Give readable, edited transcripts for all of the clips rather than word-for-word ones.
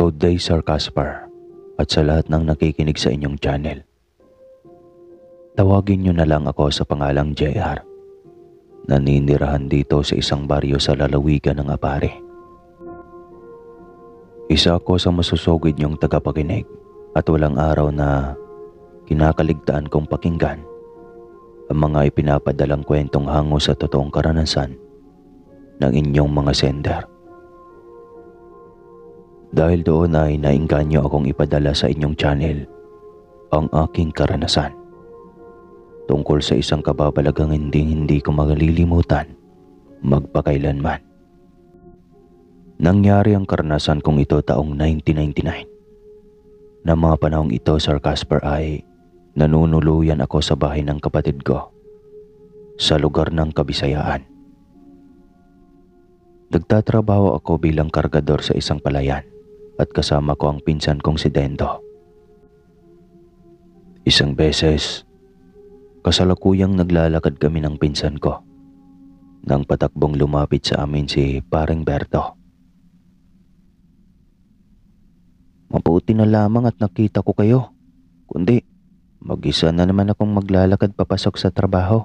Good day, Sir Casper, at sa lahat ng nakikinig sa inyong channel. Tawagin niyo na lang ako sa pangalang JR. Naninirahan dito sa isang baryo sa lalawigan ng Apare. Isa ako sa masusugid niyong tagapakinig at walang araw na kinakaligtaan kong pakinggan ang mga ipinapadalang kwentong hango sa totoong karanasan ng inyong mga sender. Dahil doon ay nainganyo akong ipadala sa inyong channel ang aking karanasan tungkol sa isang kababalagang hindi ko makalilimutan magpakailanman. Nangyari ang karanasan kong ito taong 1999. Na mga panahong ito, Sir Casper, ay nanunuluyan ako sa bahay ng kapatid ko sa lugar ng Kabisayaan. Nagtatrabaho ako bilang kargador sa isang palayan at kasama ko ang pinsan kong si Dendo. Isang beses, kasalukuyang naglalakad kami ng pinsan ko nang patakbong lumapit sa amin si Paring Berto. Mabuti na lamang at nakita ko kayo, kundi mag-isa na naman akong maglalakad papasok sa trabaho.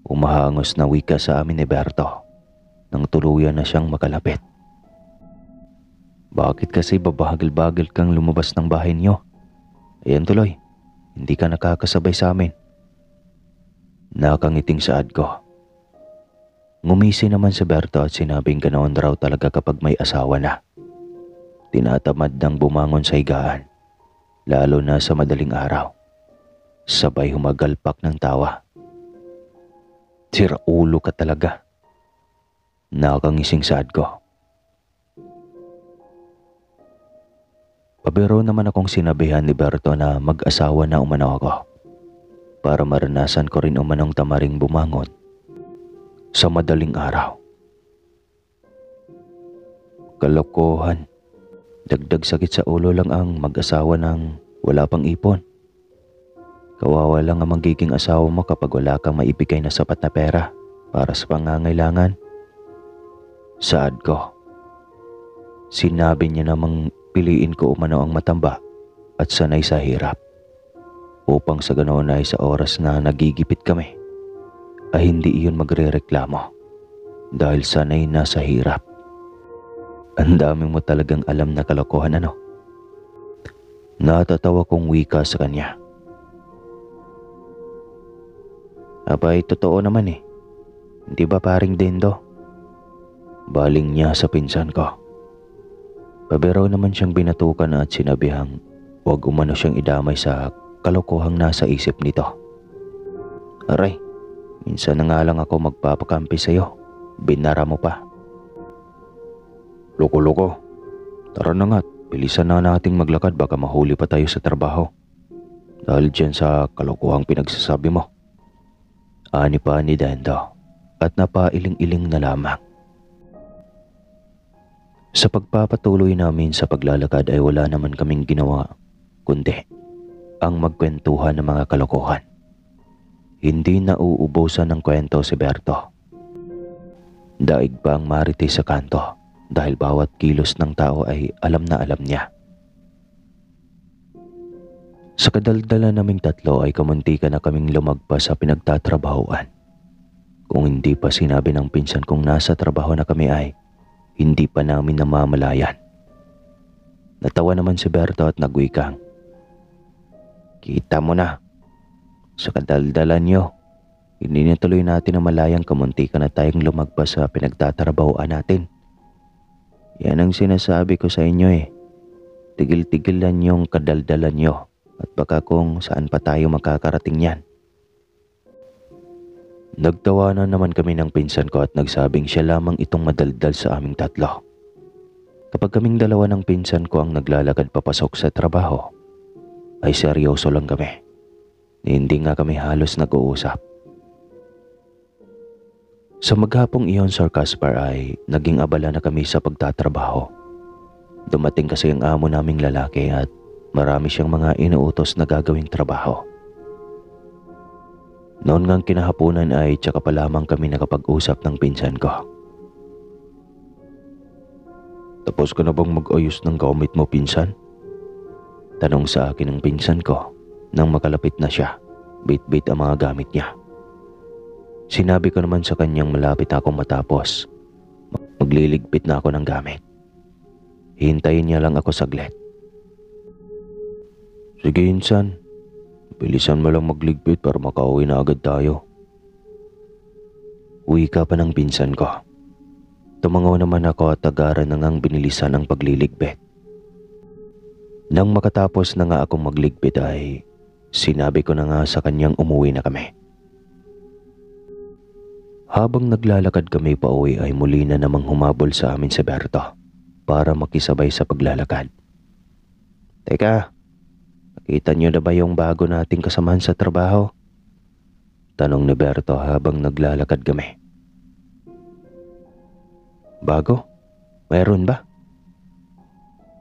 Umahangos na wika sa amin ni Berto nang tuluyan na siyang makalapit. Bakit kasi babagal-bagal kang lumabas ng bahay niyo? Ayan tuloy, hindi ka nakakasabay sa amin. Nakangiting saad ko. Ngumisi naman si Berto at sinabing ganoon raw talaga kapag may asawa na. Tinatamad nang bumangon sa higaan, lalo na sa madaling araw. Sabay humagalpak ng tawa. Sira ulo ka talaga. Nakangising saad ko. Pabiro naman akong sinabihan ni Berto na mag-asawa na umano ako para maranasan ko rin umanong tamaring bumangon sa madaling araw. Kalokohan. Dagdag sakit sa ulo lang ang mag-asawa ng wala pang ipon. Kawawa lang ang magiging asawa mo kapag wala kang maibigay na sapat na pera para sa pangangailangan. Saad ko. Sinabi niya namang piliin ko umano ang matamba at sanay sa hirap upang sa ganoon ay sa oras na nagigipit kami ay hindi iyon magrereklamo dahil sanay na sa hirap. Ang daming mo talagang alam na kalokohan, ano? Natatawa kong wika sa kanya. Abay, totoo naman eh. Hindi ba paring Dendo? Baling niya sa pinsan ko. Pabiro naman siyang binatukan at sinabihang huwag umano siyang idamay sa kalokohang nasa isip nito. Aray, minsan na nga lang ako magpapakampi sa'yo. Binara mo pa. Loko-loko. Tara na nga't bilisan na nating maglakad baka mahuli pa tayo sa trabaho. Dahil dyan sa kalokohang pinagsasabi mo. Ani pa ni Dendo at napailing-iling na lamang. Sa pagpapatuloy namin sa paglalakad ay wala naman kaming ginawa kundi ang magkwentuhan ng mga kalokohan. Hindi nauubusan ng kwento si Berto. Daig pa ang marites sa kanto dahil bawat kilos ng tao ay alam na alam niya. Sa kadaldala naming tatlo ay kamuntika na kaming lumagpas sa pinagtatrabahoan. Kung hindi pa sinabi ng pinsan kong nasa trabaho na kami ay hindi pa namin namamalayan. Natawa naman si Berto at nagwikang, kita mo na, sa kadaldalan nyo, hindi na tuloy natin namalayang kamuntika na tayong lumagpas sa pinagtatrabahoan natin. Yan ang sinasabi ko sa inyo eh. Tigil-tigilan yung kadaldalan nyo at baka kung saan pa tayo makakarating yan. Nagtawanan naman kami ng pinsan ko at nagsabing siya lamang itong madaldal sa aming tatlo. Kapag kaming dalawa ng pinsan ko ang naglalakad papasok sa trabaho, ay seryoso lang kami. Hindi nga kami halos nag-uusap. Sa maghapong iyon, Sir Casper, ay naging abala na kami sa pagtatrabaho. Dumating kasi ang amo naming lalaki at marami siyang mga inuutos na gagawing trabaho. Noon ngang kinahaponan ay tsaka pa lamang kami nakapag-usap ng pinsan ko. Tapos ka na bang mag-ayos ng gamit mo, pinsan? Tanong sa akin ng pinsan ko nang makalapit na siya, bit-bit ang mga gamit niya. Sinabi ko naman sa kanyang malapit akong matapos. Magliligpit na ako ng gamit. Hintayin niya lang ako saglit. Sige insan, bilisan mo lang magligpit para makauwi na agad tayo. Uwi ka pa ng pinsan ko. Tumangaw naman ako at agaran na ngang binilisan ang pagliligpit. Nang makatapos na nga akong magligpit ay sinabi ko na nga sa kanyang umuwi na kami. Habang naglalakad kami pa uwi ay muli na namang humabol sa amin si Berto para makisabay sa paglalakad. Teka, nakita niyo na ba yung bago nating kasamahan sa trabaho? Tanong ni Berto habang naglalakad kami. Bago? Mayroon ba?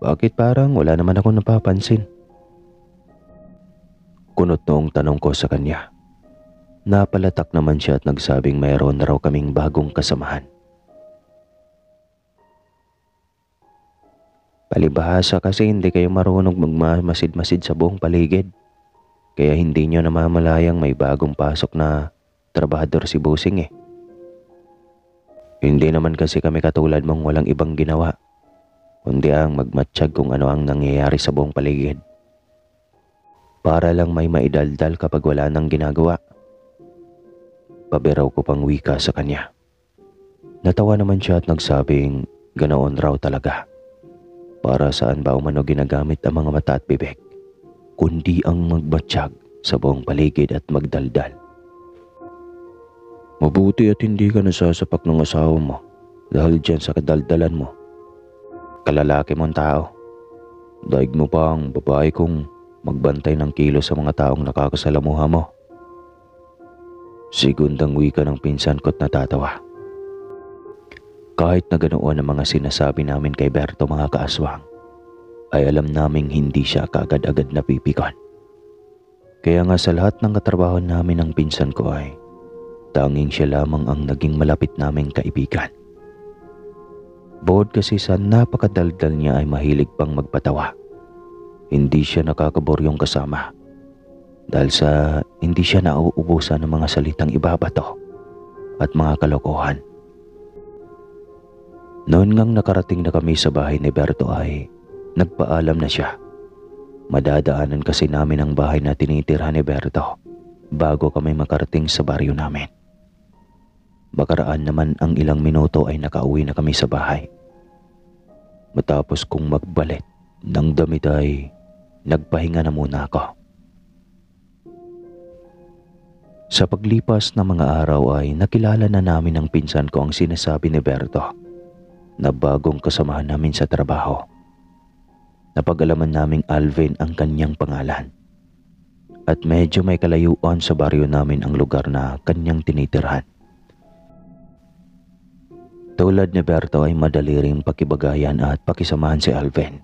Bakit parang wala naman ako napapansin? Kunot noong tanong ko sa kanya. Napalatak naman siya at nagsabing mayroon na raw kaming bagong kasamahan. Palibhasa kasi hindi kayo marunong magmamasid-masid sa buong paligid. Kaya hindi nyo namamalayang may bagong pasok na trabahador si Busing eh. Hindi naman kasi kami katulad mong walang ibang ginawa, kundi ang magmatsyag kung ano ang nangyayari sa buong paligid. Para lang may maidaldal kapag wala nang ginagawa. Pabiraw ko pang wika sa kanya. Natawa naman siya at nagsabing ganoon raw talaga. Para saan ba umano ginagamit ang mga mata at bibig, kundi ang magmatsyag sa buong paligid at magdaldal. Mabuti at hindi ka nasasapak ng asawa mo dahil dyan sa kadaldalan mo. Kalalaki mong tao. Daig mo pa ang babae kong magbantay ng kilo sa mga taong nakakasalamuha mo. Sigundang wika ng pinsan ko't natatawa. Kahit na ganoon ang mga sinasabi namin kay Berto mga kaaswang, ay alam naming hindi siya kaagad-agad napipikon. Kaya nga sa lahat ng katrabaho namin ng pinsan ko ay tanging siya lamang ang naging malapit naming kaibigan. Bukod kasi sa napakadaldal niya ay mahilig pang magpatawa. Hindi siya nakakaboryong kasama dahil sa hindi siya nauubusan ng mga salitang ibabato at mga kalokohan. Noon ngang nakarating na kami sa bahay ni Berto ay nagpaalam na siya. Madadaanan kasi namin ang bahay na tinitirhan ni Berto bago kami makarating sa baryo namin. Makaraan naman ang ilang minuto ay nakauwi na kami sa bahay. Matapos kong magbalit ng damit ay nagpahinga na muna ako. Sa paglipas ng mga araw ay nakilala na namin ng pinsan ko ang sinasabi ni Berto na bagong kasamahan namin sa trabaho. Napag-alaman naming Alvin ang kanyang pangalan at medyo may kalayuan sa baryo namin ang lugar na kanyang tinitirhan. Tulad ni Berto ay madali ring pakibagayan at pakisamahan si Alvin.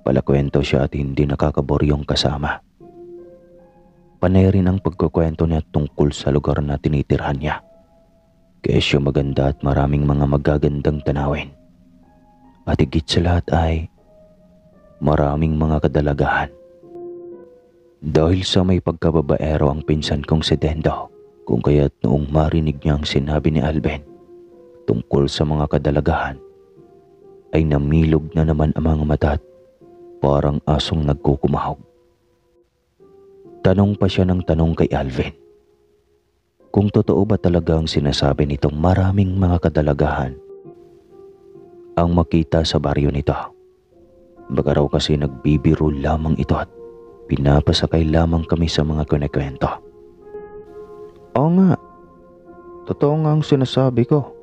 Palakwento siya at hindi nakakaboryong kasama. Panay rin ang pagkukwento niya tungkol sa lugar na tinitirhan niya. Kesyo maganda at maraming mga magagandang tanawin. At higit sa lahat ay maraming mga kadalagahan. Dahil sa may pagkababaero ang pinsan kong si Dendo, kung kaya't noong marinig niya ang sinabi ni Alvin tungkol sa mga kadalagahan, ay namilog na naman ang mga mata at parang asong nagkukumahog. Tanong pa siya ng tanong kay Alvin kung totoo ba talaga ang sinasabi nitong maraming mga kadalagahan ang makita sa baryo nito. Baka raw kasi nagbibiro lamang ito at pinapasakay lamang kami sa mga kunikwento. Oo nga, totoo nga ang sinasabi ko.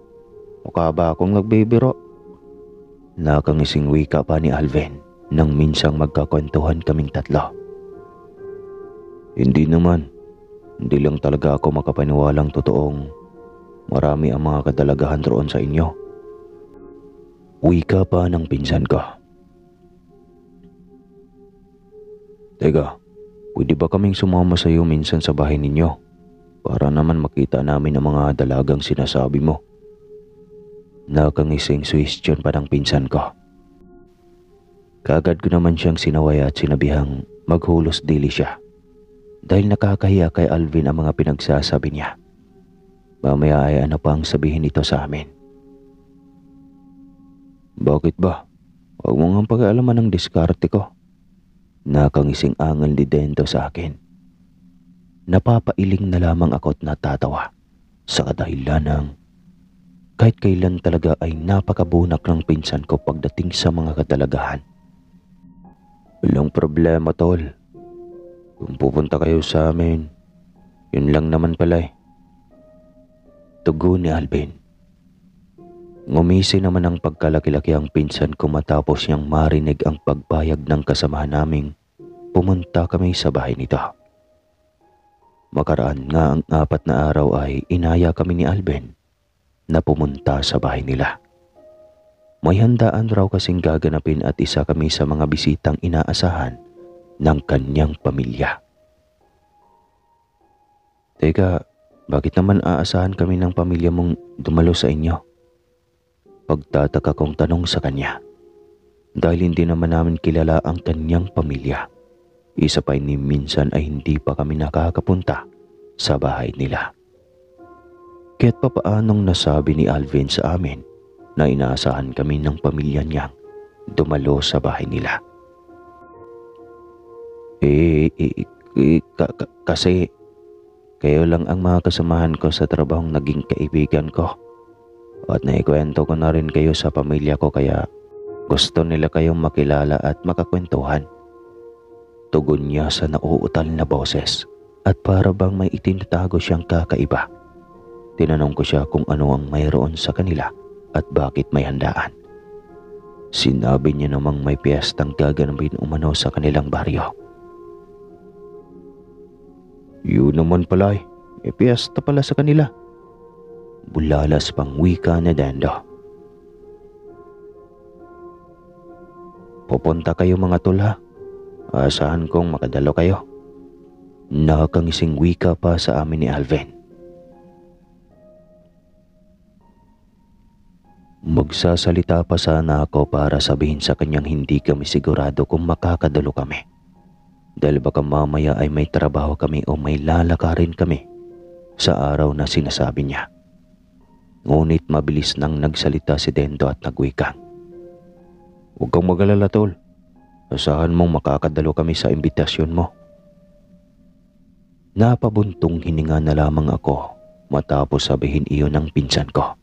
Mukha ba akong nagbibiro? Nakangising wika pa ni Alvin nang minsang magkakwentuhan kaming tatlo. Hindi naman. Hindi lang talaga ako makapaniwalang totoong marami ang mga kadalagahan roon sa inyo. Wika pa ng pinsan ko. Teka, pwede ba kaming sumama sa iyo minsan sa bahay ninyo? Para naman makita namin ang mga dalagang sinasabi mo. Nakangising suwestyon pa ng pinsan ko Kaagad ko naman siyang sinaway at sinabihang maghulos dili siya dahil nakakahiya kay Alvin ang mga pinagsasabi niya. Mamaya ay ano pang sabihin nito sa amin. Bakit ba? Huwag mo nga pag-aalaman ng diskarte ko. Nakangising angal ni Dendo sa akin. Napapailing na lamang ako at natatawa sa kadahilan ng kahit kailan talaga ay napakabunak ng pinsan ko pagdating sa mga katalagahan. Walang problema, tol. Kung pupunta kayo sa amin, yun lang naman pala eh. Tugon ni Alvin. Ngumisi naman ang pagkalaki-laki ang pinsan ko matapos niyang marinig ang pagpayag ng kasamahan naming pumunta kami sa bahay nito. Makaraan nga ang 4 na araw ay inaya kami ni Alvin na pumunta sa bahay nila. May handaan raw kasing gaganapin at isa kami sa mga bisitang inaasahan ng kanyang pamilya. Teka, bakit naman aasahan kami ng pamilya mong dumalo sa inyo? Pagtataka kong tanong sa kanya. Dahil hindi naman namin kilala ang kanyang pamilya. Isa pa ni minsan ay hindi pa kami nakakapunta sa bahay nila. Kaya't papaanong nasabi ni Alvin sa amin na inaasahan kami ng pamilya niyang dumalo sa bahay nila. Kasi kayo lang ang mga kasamahan ko sa trabahong naging kaibigan ko. At naikwento ko na rin kayo sa pamilya ko kaya gusto nila kayong makilala at makakwentuhan. Tugon niya sa nauutal na boses at para bang may itinatago siyang kakaiba. Tinanong ko siya kung ano ang mayroon sa kanila at bakit may handaan. Sinabi niya namang may piyestang gaganapin umano sa kanilang baryo. Yun naman pala eh, may piyesta pala sa kanila. Bulalas pang wika na Dendo. Pupunta kayo mga tol ha. Asahan kong makadalo kayo. Nakakangising wika pa sa amin ni Alvin. Magsasalita pa sana ako para sabihin sa kanyang hindi kami sigurado kung makakadalo kami. Dahil baka mamaya ay may trabaho kami o may lalakarin kami sa araw na sinasabi niya. Ngunit mabilis nang nagsalita si Dendo at nagwikang. Huwag kang mag-alala tol. Asahan mong makakadalo kami sa imbitasyon mo. Napabuntong hininga na lamang ako matapos sabihin iyon ng pinsan ko.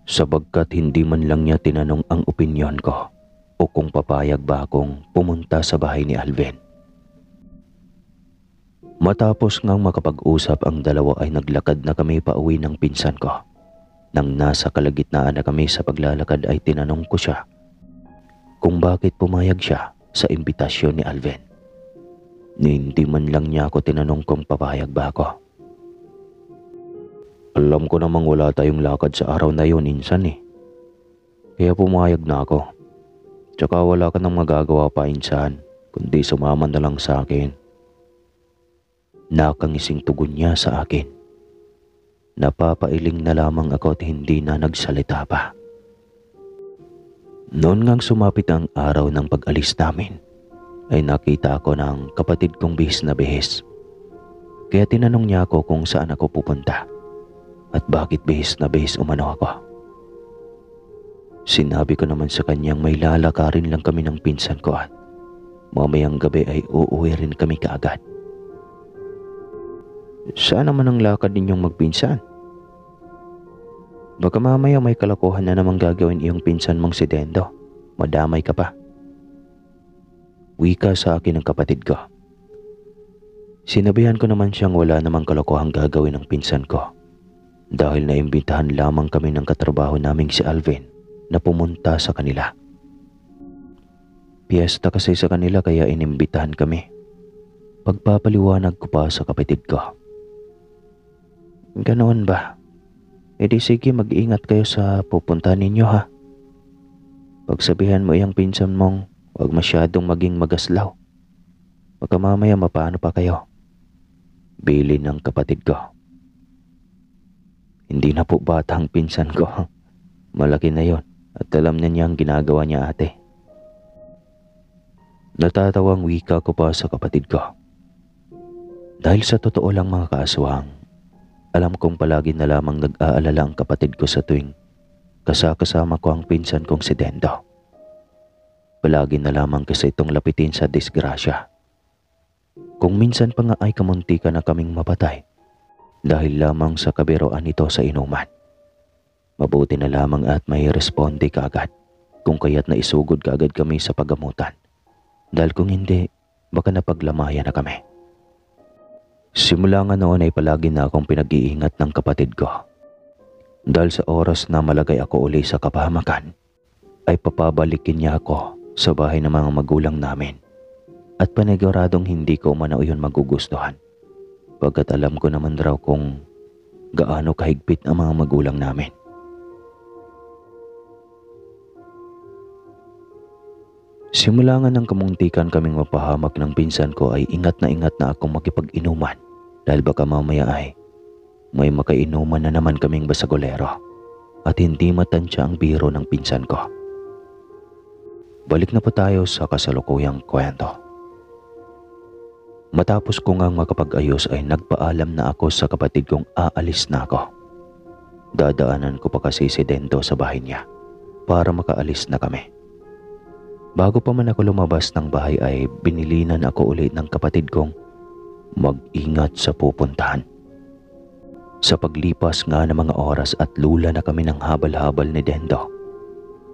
Sabagkat hindi man lang niya tinanong ang opinyon ko o kung papayag ba akong pumunta sa bahay ni Alvin. Matapos ngang makapag-usap ang dalawa ay naglakad na kami pauwi ng pinsan ko. Nang nasa kalagitnaan na kami sa paglalakad ay tinanong ko siya kung bakit pumayag siya sa imbitasyon ni Alvin. Hindi man lang niya ako tinanong kung papayag ba ako. Alam ko namang wala tayong lakad sa araw na yun insan eh. Kaya pumayag na ako. Tsaka wala ka nang magagawa pa insan, kundi sumama na lang sa akin. Nakangising tugon niya sa akin. Napapailing na lamang ako at hindi na nagsalita pa. Noon ngang sumapit ang araw ng pag-alis namin, ay nakita ako ng kapatid kong bihis na bihis. Kaya tinanong niya ako kung saan ako pupunta at bakit bihis na bihis umano ako. Sinabi ko naman sa kanyang may lalakarin lang kami ng pinsan ko at mamayang gabi ay uuwi rin kami kaagad. Saan naman ang lakad ninyong magpinsan? Baka mamaya may kalokohan na namang gagawin iyong pinsan mong si Dendo. Madamay ka pa. Wika sa akin ng kapatid ko. Sinabihan ko naman siyang wala namang kalokohang gagawin ng pinsan ko. Dahil naimbitahan lamang kami ng katrabaho naming si Alvin na pumunta sa kanila. Piyesta kasi sa kanila kaya inimbitahan kami. Pagpapaliwanag ko pa sa kapatid ko. Ganoon ba? E di sige mag-ingat kayo sa pupuntahan ninyo ha. Pagsabihan mo iyang pinsan mong huwag masyadong maging magaslaw. Baka mamaya mapaano pa kayo. Bilin ng kapatid ko. Hindi na po bata ang pinsan ko. Malaki na yon at alam na niya ang ginagawa niya ate. Natatawang wika ko pa sa kapatid ko. Dahil sa totoo lang mga kaaswang, alam kong palagi na lamang nag-aalala ang kapatid ko sa tuwing kasama ko ang pinsan kong si Dendo. Palagi na lamang kasi itong lapitin sa disgrasya. Kung minsan pa nga ay kamuntikan na kaming mapatay dahil lamang sa kabiroan nito sa inuman. Mabuti na lamang at may responde kaagad kung kaya't naisugod kaagad kami sa paggamutan. Dahil kung hindi, baka napaglamayan na kami. Simula nga noon ay palagi na akong pinag-iingat ng kapatid ko. Dahil sa oras na malagay ako uli sa kapahamakan, ay papabalikin niya ako sa bahay ng mga magulang namin. At paniguradong hindi ko umano yun magugustuhan. Pagkat alam ko naman raw kung gaano kahigpit ang mga magulang namin. Simula nga ng kamuntikan kaming mapahamak ng pinsan ko ay ingat na akong makipag-inuman dahil baka mamaya ay may makainuman na naman kaming basagolero at hindi matansya ang biro ng pinsan ko. Balik na po tayo sa kasalukuyang kwento. Matapos ko ngang makapag-ayos ay nagpaalam na ako sa kapatid kong aalis na ako. Dadaanan ko pa kasi si Dendo sa bahay niya para makaalis na kami. Bago pa man ako lumabas ng bahay ay binilinan ako ulit ng kapatid kong mag-ingat sa pupuntahan. Sa paglipas nga ng mga oras at lula na kami ng habal-habal ni Dendo,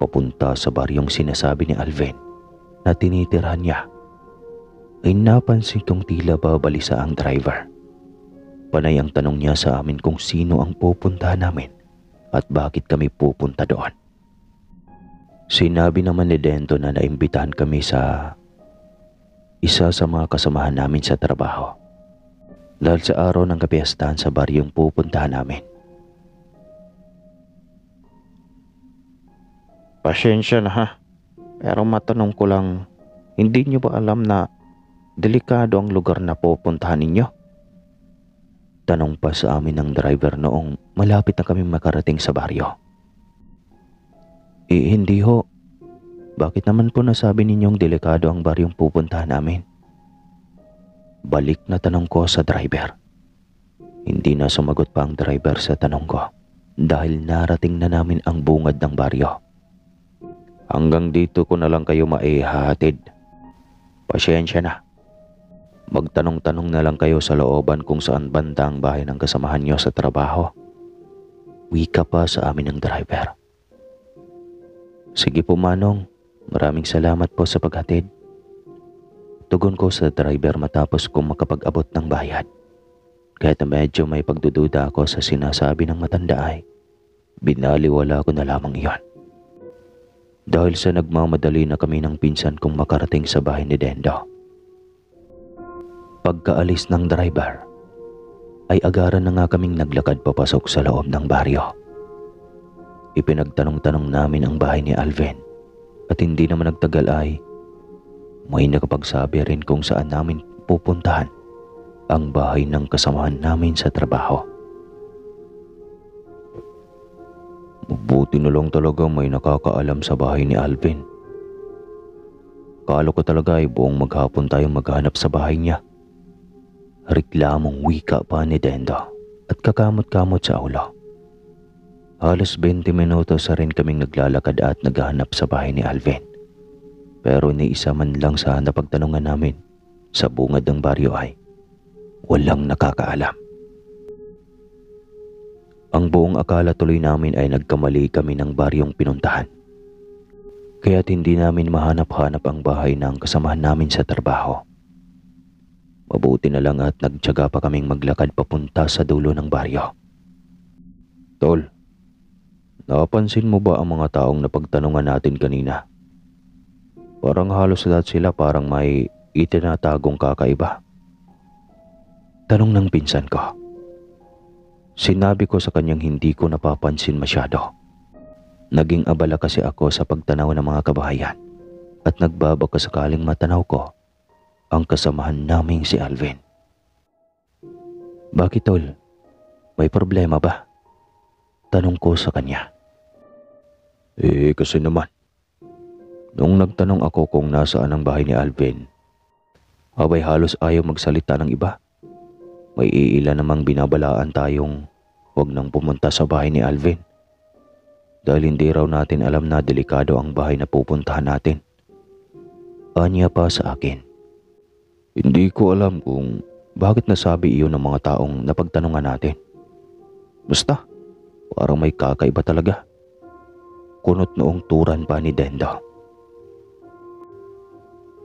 papunta sa baryong sinasabi ni Alvin na tinitirhan niya, ay napansin kong tila babalisa ang driver. Panay ang tanong niya sa amin kung sino ang pupuntahan namin at bakit kami pupunta doon. Sinabi naman ni Dendo na naimbitahan kami sa isa sa mga kasamahan namin sa trabaho dahil sa araw ng kapiyastahan sa baryong pupuntahan namin. Pasensya na ha, pero matanong ko lang, hindi niyo ba alam na delikado ang lugar na pupuntahan ninyo? Tanong pa sa amin ng driver noong malapit na kami makarating sa baryo. Hindi ho. Bakit naman po nasabi ninyong delikado ang baryong pupuntahan namin? Balik na tanong ko sa driver. Hindi na sumagot pa ang driver sa tanong ko dahil narating na namin ang bungad ng baryo. Hanggang dito ko na lang kayo maihahatid. Pasensya na. Magtanong-tanong na lang kayo sa looban kung saan banda ang bahay ng kasamahan nyo sa trabaho. Wika pa sa amin ng driver. Sige po Manong, maraming salamat po sa paghatid. Tugon ko sa driver matapos kong makapag-abot ng bayad. Kahit na medyo may pagdududa ako sa sinasabi ng matanda ay binaliwala ko na lamang iyon. Dahil sa nagmamadali na kami ng pinsan kong makarating sa bahay ni Dendo. Pagkaalis ng driver, ay agaran na nga kaming naglakad papasok sa loob ng baryo. Ipinagtanong-tanong namin ang bahay ni Alvin at hindi naman nagtagal ay may nakapagsabi rin kung saan namin pupuntahan ang bahay ng kasamahan namin sa trabaho. Mabuti na lang talaga may nakakaalam sa bahay ni Alvin. Kala ko talaga ay buong maghapon tayong maghanap sa bahay niya. Reklamong wika pa ni Dendo at kakamot-kamot sa ulo. Halos 20 minutos na rin kaming naglalakad at naghahanap sa bahay ni Alvin. Pero ni isa man lang sa napagtanungan namin sa bungad ng baryo ay walang nakakaalam. Ang buong akala tuloy namin ay nagkamali kami ng baryong pinuntahan. Kaya't hindi namin mahanap-hanap ang bahay ng kasamahan namin sa trabaho. Mabuti na lang at nagtiyaga pa kaming maglakad papunta sa dulo ng baryo. Tol, napansin mo ba ang mga taong napagtanungan natin kanina? Parang halos lahat sila parang may itinatagong kakaiba. Tanong ng pinsan ko. Sinabi ko sa kanyang hindi ko napapansin masyado. Naging abala kasi ako sa pagtanaw ng mga kabahayan at nagbabaka sakaling matanaw ko ang kasamahan naming si Alvin. Bakit tol? May problema ba? Tanong ko sa kanya. Kasi naman, Noong nagtanong ako kung nasaan ang bahay ni Alvin, abay halos ayaw magsalita ng iba. May iilan namang binabalaan tayong huwag nang pumunta sa bahay ni Alvin. Dahil hindi raw natin alam na delikado ang bahay na pupuntahan natin. Anya pa sa akin. Hindi ko alam kung bakit nasabi iyon ng mga taong napagtanungan natin. Basta, parang may kakaiba talaga. Kunot noong turan pa ni Dendo.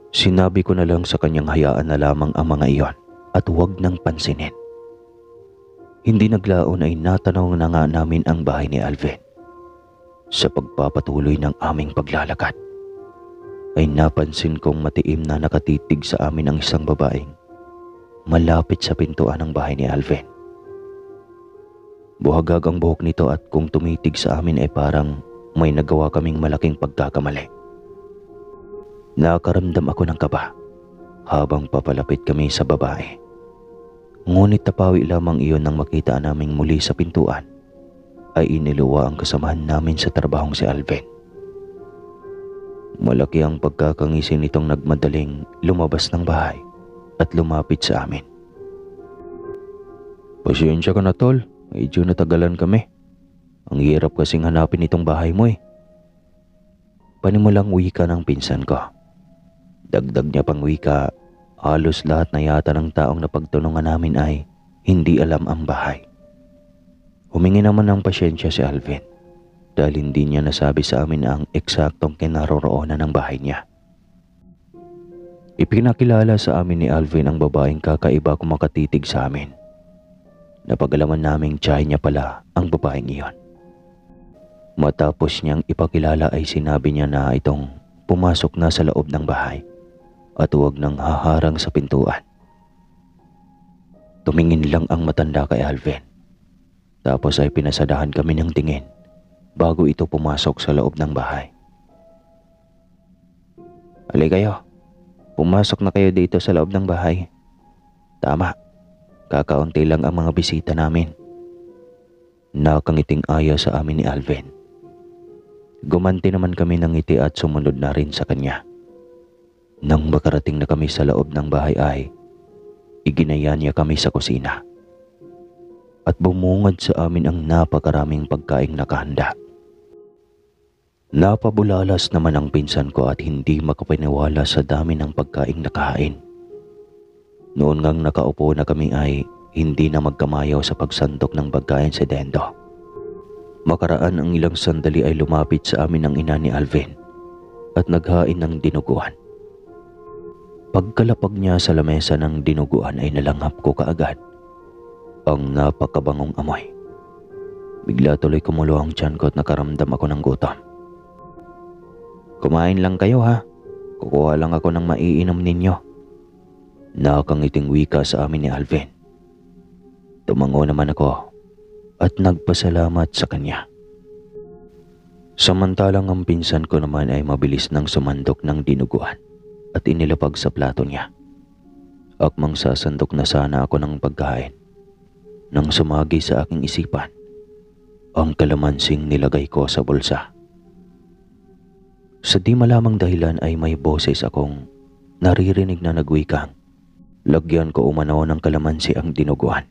Sinabi ko na lang sa kanyang hayaan na lamang ang mga iyon at huwag nang pansinin. Hindi naglaon ay natanong na nga namin ang bahay ni Alvin. Sa pagpapatuloy ng aming paglalakad, ay napansin kong matiim na nakatitig sa amin ang isang babaeng malapit sa pintuan ng bahay ni Alvin. Buhagag ang buhok nito at kung tumitig sa amin ay parang may nagawa kaming malaking pagkakamali. Nakaramdam ako ng kaba habang papalapit kami sa babae. Ngunit napawi lamang iyon nang makita naming muli sa pintuan ay iniluwa ang kasamahan namin sa trabahong si Alvin. Malaki ang pagkakangisi nitong nagmadaling lumabas ng bahay at lumapit sa amin. Pasensya ka na tol, medyo natagalan kami. Ang hirap kasing hanapin itong bahay mo eh. Panimulang wika ng pinsan ko. Dagdag niya pang wika, halos lahat na yata ng taong napagtanungan namin ay hindi alam ang bahay. Humingi naman ng pasyensya si Alvin dahil hindi niya nasabi sa amin ang eksaktong kinaroroonan ng bahay niya. Ipinakilala sa amin ni Alvin ang babaeng kakaiba kung makatitig sa amin. Napagalaman naming tiyahin niya pala ang babaeng iyon. Matapos niyang ipakilala ay sinabi niya na itong pumasok na sa loob ng bahay at huwag nang haharang sa pintuan. Tumingin lang ang matanda kay Alvin. Tapos ay pinasadahan kami ng tingin bago ito pumasok sa loob ng bahay. Halika kayo. Pumasok na kayo dito sa loob ng bahay. Tama. Kakaunti lang ang mga bisita namin. Nakangiting aya sa amin ni Alvin. Gumanti naman kami ng ngiti at sumunod na rin sa kanya. Nang makarating na kami sa loob ng bahay ay iginaya niya kami sa kusina. At bumungad sa amin ang napakaraming pagkaing nakahanda. Napabulalas naman ang pinsan ko at hindi makapaniwala sa dami ng pagkaing nakahain. Noon ngang nakaupo na kami ay hindi na magkamayaw sa pagsandok ng pagkain si Dendo. Makaraan ang ilang sandali ay lumapit sa amin ang ina ni Alvin at naghain ng dinuguan. Pagkalapag niya sa lamesa ng dinuguan ay nalanghap ko kaagad ang napakabangong amoy. Bigla tuloy kumulo ang tiyan ko at nakaramdam ako ng gutom. Kumain lang kayo ha. Kukuha lang ako ng maiinom ninyo. Nakangiting wika sa amin ni Alvin. Tumango naman ako at nagpasalamat sa kanya. Samantalang ang pinsan ko naman ay mabilis nang sumandok ng dinuguan at inilapag sa plato niya. Akmang sasandok na sana ako ng pagkain nang sumagi sa aking isipan ang kalamansing nilagay ko sa bulsa. Sa di malamang dahilan ay may boses akong naririnig na nagwikang lagyan ko umano ng kalamansi ang dinuguan.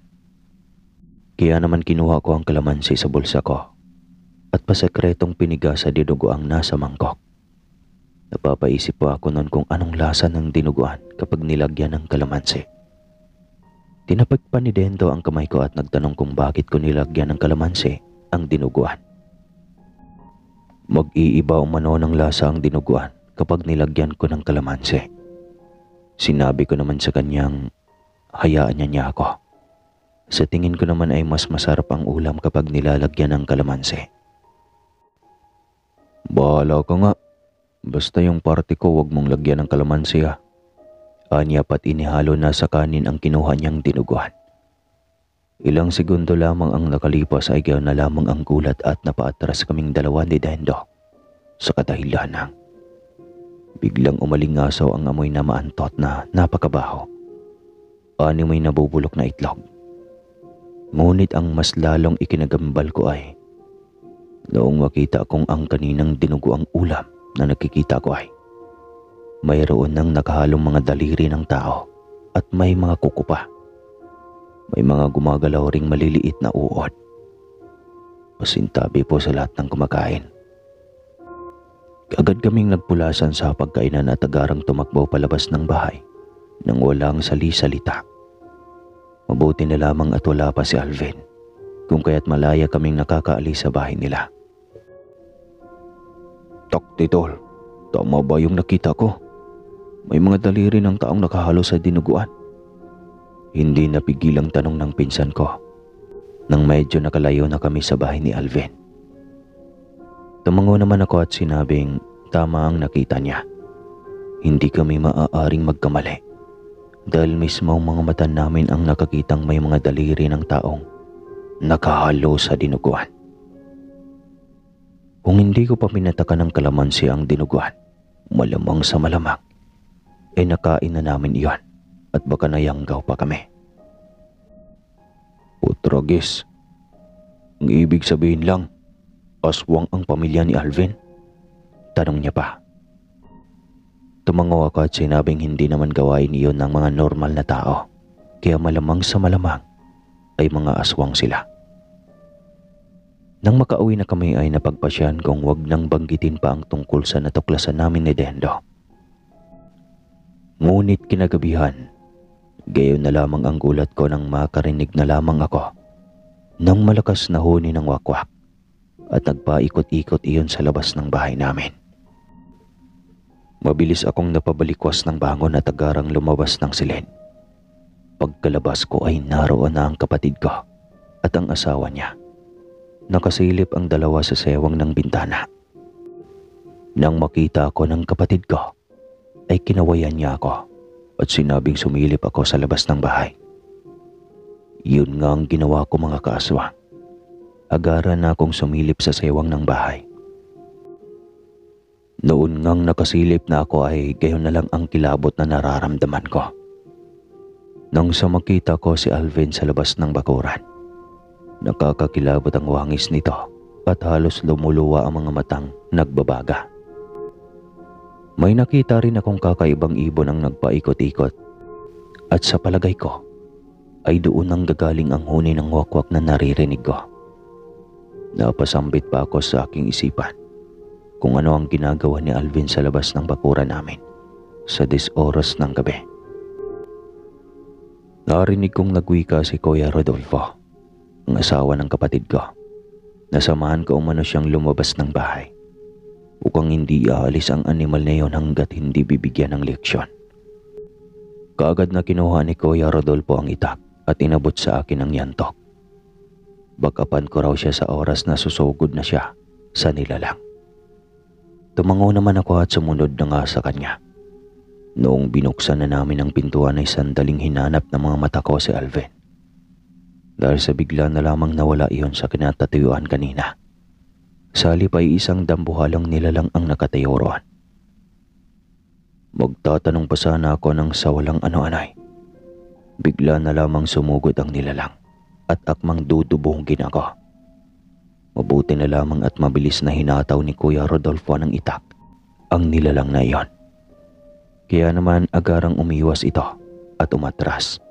Kaya naman kinuha ko ang kalamansi sa bulsa ko at pasekretong piniga sa dinuguang nasa mangkok. Napapaisip pa ako noon kung anong lasa ng dinuguan kapag nilagyan ng kalamansi. Tinapik pa ni Dendo ang kamay ko at nagtanong kung bakit ko nilagyan ng kalamansi ang dinuguan. Mag-iiba umano ng lasa ang dinuguan kapag nilagyan ko ng kalamansi. Sinabi ko naman sa kanyang hayaan niya ako. Sa tingin ko naman ay mas masarap ang ulam kapag nilalagyan ng kalamansi. Bahala ka nga. Basta yung party ko wag mong lagyan ng kalamansi ha. Anya pat inihalo na sa kanin ang kinuha niyang dinuguan. Ilang segundo lamang ang nakalipas ay gayon na lamang ang gulat at napaatras kaming dalawa ni Dendo sa kadahilan ng biglang umalingasaw ang amoy na maantot na napakabaho. Ani may nabubulok na itlog. Ngunit ang mas lalong ikinagambal ko ay noong makita kong ang kaninang dinuguang ulam na nakikita ko ay mayroon ng nakahalong mga daliri ng tao at may mga kuko pa. May mga gumagalaw ring maliliit na uod. Pasintabi po sa lahat ng kumakain. Agad kaming nagpulasan sa pagkainan at agarang tumakbo palabas ng bahay nang walang sali-salita. Mabuti na lamang at wala pa si Alvin, kung kaya't malaya kaming nakakaalis sa bahay nila. Tak, Titol, tama ba yung nakita ko? May mga daliri ng taong nakahalo sa dinuguan. Hindi napigil ang tanong ng pinsan ko nang medyo nakalayo na kami sa bahay ni Alvin. Tumango naman ako at sinabing tama ang nakita niya. Hindi kami maaaring magkamali dahil mismo ang mga mata namin ang nakakitang may mga daliri ng taong nakahalo sa dinuguan. Kung hindi ko pa pinataka ng kalamansi ang dinuguan, malamang sa malamang ay nakain na namin iyon at baka nayanggaw pa kami. O tragis, ang ibig sabihin lang, aswang ang pamilya ni Alvin? Tanong niya pa. Tumango ako at sinabing hindi naman gawain iyon ng mga normal na tao, kaya malamang sa malamang ay mga aswang sila. Nang makauwi na kami ay napagpasyan kung wag nang banggitin pa ang tungkol sa natuklasan namin ni Dendo. Ngunit kinagabihan, gayon na lamang ang gulat ko nang makarinig na lamang ako ng malakas na huni ng wakwak at nagpaikot-ikot iyon sa labas ng bahay namin. Mabilis akong napabalikwas ng bangon at agarang lumabas ng silid. Pagkalabas ko ay naroon na ang kapatid ko at ang asawa niya. Nakasilip ang dalawa sa sewang ng bintana. Nang makita ako ng kapatid ko, ay kinawayan niya ako at sinabing sumilip ako sa labas ng bahay. Yun nga ang ginawa ko mga kaaswang. Agaran na akong sumilip sa sewang ng bahay. Noon ngang nakasilip na ako ay gayon na lang ang kilabot na nararamdaman ko. Nang sa makita ko si Alvin sa labas ng bakuran, nakakakilabot ang wangis nito at halos lumuluwa ang mga matang nagbabaga. May nakita rin akong kakaibang ibon ang nagpaikot-ikot at sa palagay ko ay doon ang gagaling ang huni ng wakwak na naririnig ko. Napasambit pa ako sa aking isipan kung ano ang ginagawa ni Alvin sa labas ng bakuran namin sa 10 oras ng gabi. Narinig kong nagwika si Kuya Rodolfo, ang asawa ng kapatid ko. Nasamahan ko umano siyang lumabas ng bahay upang hindi aalis ang animal na yon hanggat hindi bibigyan ng leksyon. Kaagad na kinuha ni Kuya Rodolfo ang itak at inabot sa akin ang yantok. Bagapan ko raw siya sa oras na susugod na siya sa nilalang. Tumango naman ako at sumunod na nga sa kanya. Noong binuksan na namin ang pintuan ay sandaling hinanap ng mga mata ko si Alvin. Dahil sa bigla na lamang nawala iyon sa kinatatayuan kanina. Sa halip ay isang dambuhalang nilalang ang nakatayo roon. Magtatanong pa sana ako nang sa walang ano-ano'y bigla na lamang sumugod ang nilalang at akmang dudubungin ako. Mabuti na lamang at mabilis na hinataw ni Kuya Rodolfo ng itak ang nilalang na iyon. Kaya naman agarang umiwas ito at umatras.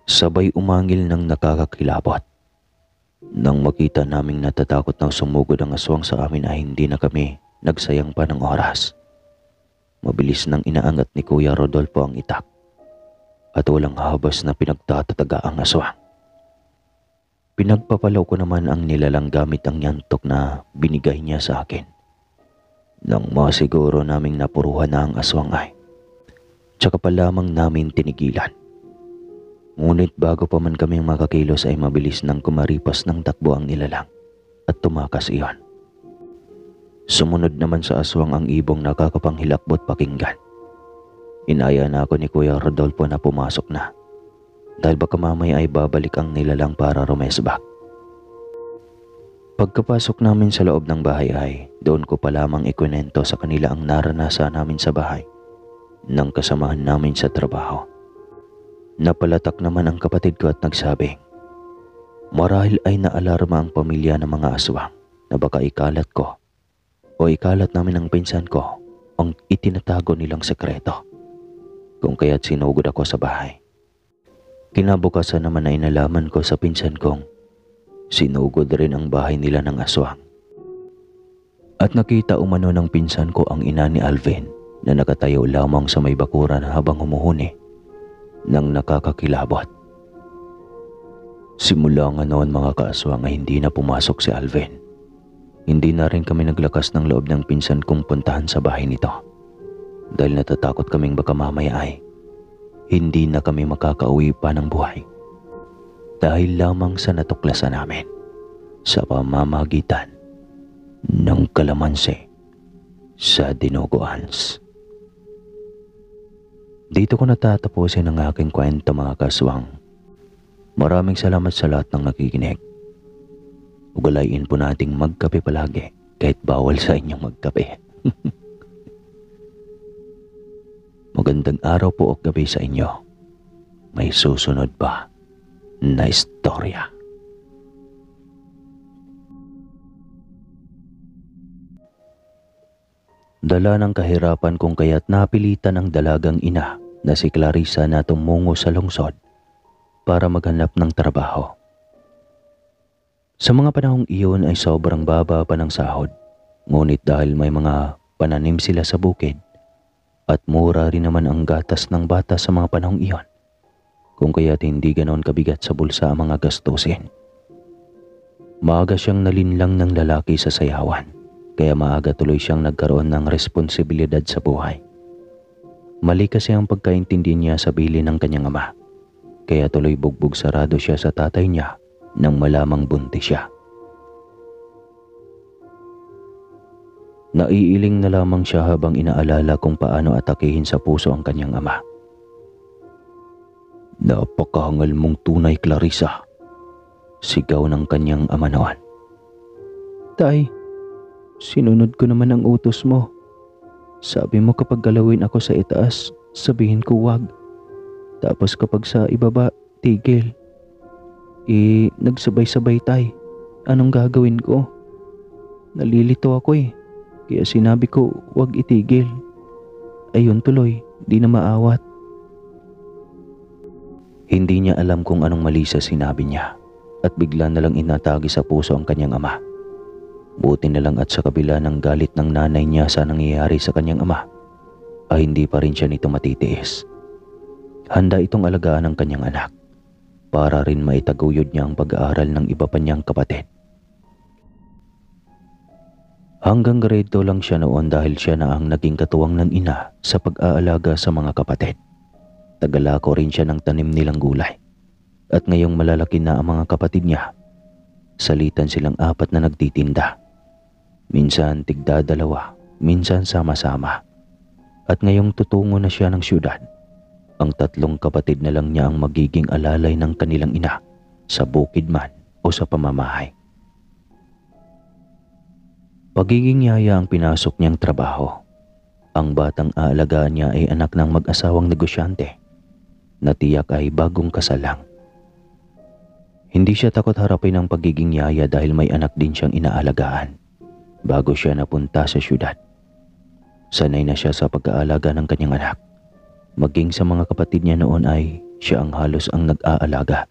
Sabay umangil ng nakakakilabot. Nang makita naming natatakot na sumugod ang aswang sa amin ay hindi na kami nagsayang pa ng oras. Mabilis nang inaangat ni Kuya Rodolfo ang itak at walang habas na pinagtatataga ang aswang. Pinagpapalaw ko naman ang nilalang gamit ang yantok na binigay niya sa akin. Nang masiguro naming napuruhan na ang aswang ay tsaka pa lamang namin tinigilan. Ngunit bago pa man kami makakilos ay mabilis nang kumaripas ng takbo ang nilalang at tumakas iyon. Sumunod naman sa aswang ang ibong nakakapanghilakbot pakinggan. Inaya na ako ni Kuya Rodolfo na pumasok na dahil baka mamaya ay babalik ang nilalang para rumesbak. Pagkapasok namin sa loob ng bahay ay doon ko pa lamang ikwento sa kanila ang naranasan namin sa bahay ng kasamahan namin sa trabaho. Napalatak naman ang kapatid ko at nagsabing, marahil ay naalarma ang pamilya ng mga aswang na baka ikalat ko o ikalat namin ng pinsan ko ang itinatago nilang sekreto. Kung kaya't sinugod ako sa bahay. Kinabukasan naman ay nalaman ko sa pinsan kong sinugod rin ang bahay nila ng aswang. At nakita umano ng pinsan ko ang ina ni Alvin na nakatayo lamang sa may bakuran habang humuhuni nang nakakakilabot. Simula nga noon mga kaaswang ay hindi na pumasok si Alvin. Hindi na rin kami naglakas ng loob ng pinsan kong puntahan sa bahay nito dahil natatakot kaming baka mamaya ay hindi na kami makakauwi pa ng buhay dahil lamang sa natuklasan namin sa pamamagitan ng kalamansi sa dinuguans. Dito ko natatapusin ang aking kwento mga kaswang. Maraming salamat sa lahat ng nakikinig. Ugalayin po nating magkape palagi kahit bawal sa inyong magkape. Magandang araw po o gabi sa inyo. May susunod pa na istorya. Dala ng kahirapan kung kaya't napilitan ang dalagang ina na si Clarissa na tumungo sa lungsod para maghanap ng trabaho. Sa mga panahong iyon ay sobrang baba pa ng sahod, ngunit dahil may mga pananim sila sa bukid at mura rin naman ang gatas ng bata sa mga panahong iyon, kung kaya't hindi ganoon kabigat sa bulsa ang mga gastusin. Maaga siyang nalinlang ng lalaki sa sayawan. Kaya maaga tuloy siyang nagkaroon ng responsibilidad sa buhay. Mali kasi ang pagkaintindi niya sa bili ng kanyang ama. Kaya tuloy bugbog sarado siya sa tatay niya nang malamang buntis siya. Naiiling na lamang siya habang inaalala kung paano atakihin sa puso ang kanyang ama. "Napakahangal mong tunay, Clarissa," sigaw ng kanyang ama noon. "Tay, sinunod ko naman ang utos mo. Sabi mo kapag galawin ako sa itaas, sabihin ko wag. Tapos kapag sa ibaba, tigil. Nagsabay-sabay tay. Anong gagawin ko? Nalilito ako eh. Kaya sinabi ko wag itigil. Ayun tuloy, di na maawat." Hindi niya alam kung anong mali sa sinabi niya at bigla na lang inatagi sa puso ang kanyang ama. Buti na lang at sa kabila ng galit ng nanay niya sa nangyayari sa kanyang ama, ay hindi pa rin siya nito matitiis. Handa itong alagaan ng kanyang anak para rin maitaguyod niya ang pag-aaral ng iba pa niyang kapatid. Hanggang grade 2 lang siya noon dahil siya na ang naging katuwang ng ina sa pag-aalaga sa mga kapatid. Tagalako rin siya ng tanim nilang gulay. At ngayong malalaki na ang mga kapatid niya, salitan silang 4 na nagtitinda. Minsan tigdadalawa, minsan sama-sama. At ngayong tutungo na siya ng syudad, ang 3 kapatid na lang niya ang magiging alalay ng kanilang ina sa bukid man o sa pamamahay. Pagiging yaya ang pinasok niyang trabaho. Ang batang aalagaan niya ay anak ng mag-asawang negosyante na tiyak ay bagong kasal lang. Hindi siya takot harapin ang pagiging yaya dahil may anak din siyang inaalagaan bago siya napunta sa syudad. Sanay na siya sa pag-aalaga ng kanyang anak. Maging sa mga kapatid niya noon ay siya ang halos ang nag-aalaga.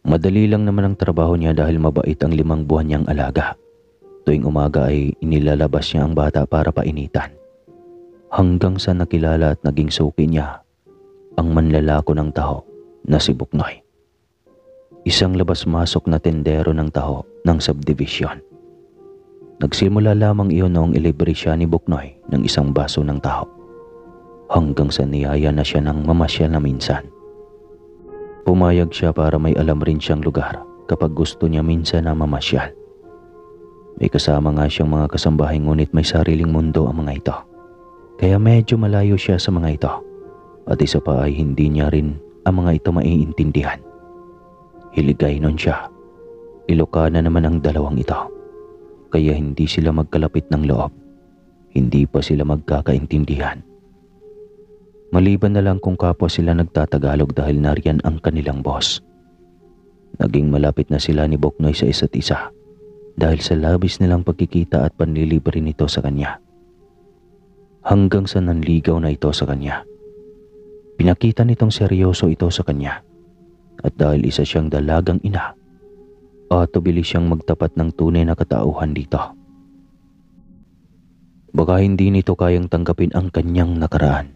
Madali lang naman ang trabaho niya dahil mabait ang 5 buwan niyang alaga. Tuwing umaga ay inilalabas niya ang bata para painitan. Hanggang sa nakilala at naging suki niya ang manlalako ng taho na si Buknoy. Isang labas-masok na tendero ng taho ng subdivision. Nagsimula lamang iyon noong ilibre siya ni Buknoy ng isang baso ng taho. Hanggang sa niyaya na siya ng mamasyal na minsan. Pumayag siya para may alam rin siyang lugar kapag gusto niya minsan na mamasyal. May kasama nga siyang mga kasambahay ngunit may sariling mundo ang mga ito. Kaya medyo malayo siya sa mga ito. At isa pa ay hindi niya rin ang mga ito maiintindihan. Hiligay nun siya. Ilokana naman ang 2 ito. Kaya hindi sila magkalapit ng loob. Hindi pa sila magkakaintindihan. Maliban na lang kung kapwa sila nagtatagalog dahil nariyan ang kanilang boss. Naging malapit na sila ni Buknoy sa isa't isa. dahil sa labis nilang pagkikita at panlilibre nito sa kanya. Hanggang sa nanligaw na ito sa kanya. Pinakita nitong seryoso ito sa kanya at dahil isa siyang dalagang ina, atubili siyang magtapat ng tunay na katauhan dito. Baka hindi nito kayang tanggapin ang kanyang nakaraan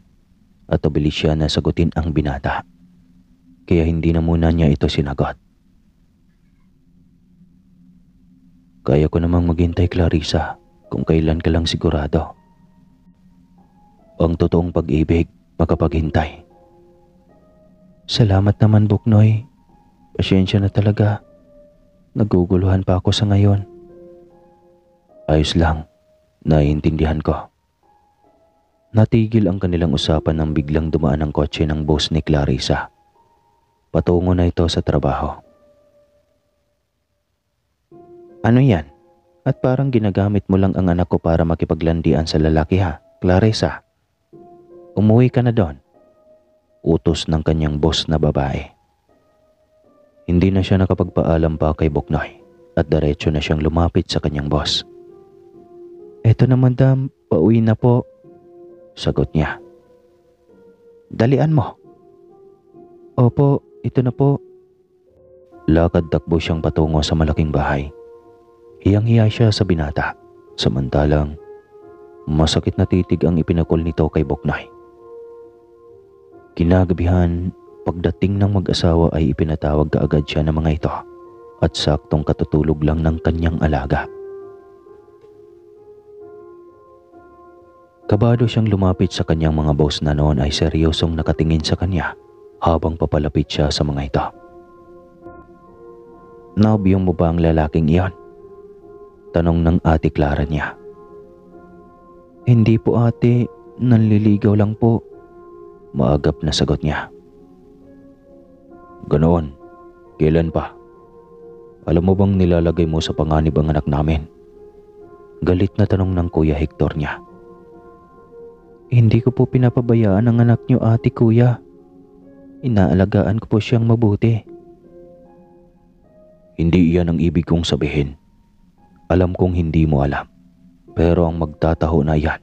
at atubili siya na sagutin ang binata. Kaya hindi na muna niya ito sinagot. Kaya ko namang maghintay, Clarissa, kung kailan ka lang sigurado. Ang totoong pag-ibig, makapaghintay. Salamat naman, Buknoy. Pasyensya na talaga. Naguguluhan pa ako sa ngayon. Ayos lang. Naiintindihan ko. Natigil ang kanilang usapan nang biglang dumaan ang kotse ng boss ni Clarissa. Patungo na ito sa trabaho. Ano yan? At parang ginagamit mo lang ang anak ko para makipaglandian sa lalaki ha, Clarissa. Umuwi ka na doon. Utos ng kanyang boss na babae. Hindi na siya nakapagpaalam pa kay Buknoy at diretso na siyang lumapit sa kanyang boss. Eto na madam, pauwi na po. Sagot niya. Dalian mo. Opo, ito na po. Lakad takbo siyang patungo sa malaking bahay. Hiyang-hiya siya sa binata, samantalang masakit na titig ang ipinakol nito kay Buknoy. Kinagabihan, pagdating ng mag-asawa ay ipinatawag kaagad siya ng mga ito at saktong katutulog lang ng kanyang alaga. Kabado siyang lumapit sa kanyang mga boss na noon ay seryosong nakatingin sa kanya habang papalapit siya sa mga ito. Nobyo mo ba ang lalaking iyon? Tanong ng ate Clara niya. Hindi po ate, nanliligaw lang po. Maagap na sagot niya. Ganoon, kailan pa? Alam mo bang nilalagay mo sa panganib ang anak namin? Galit na tanong ng Kuya Hector niya. Hindi ko po pinapabayaan ang anak niyo ate kuya. Inaalagaan ko po siyang mabuti. Hindi iyan ang ibig kong sabihin. Alam kong hindi mo alam. Pero ang magtataho na yan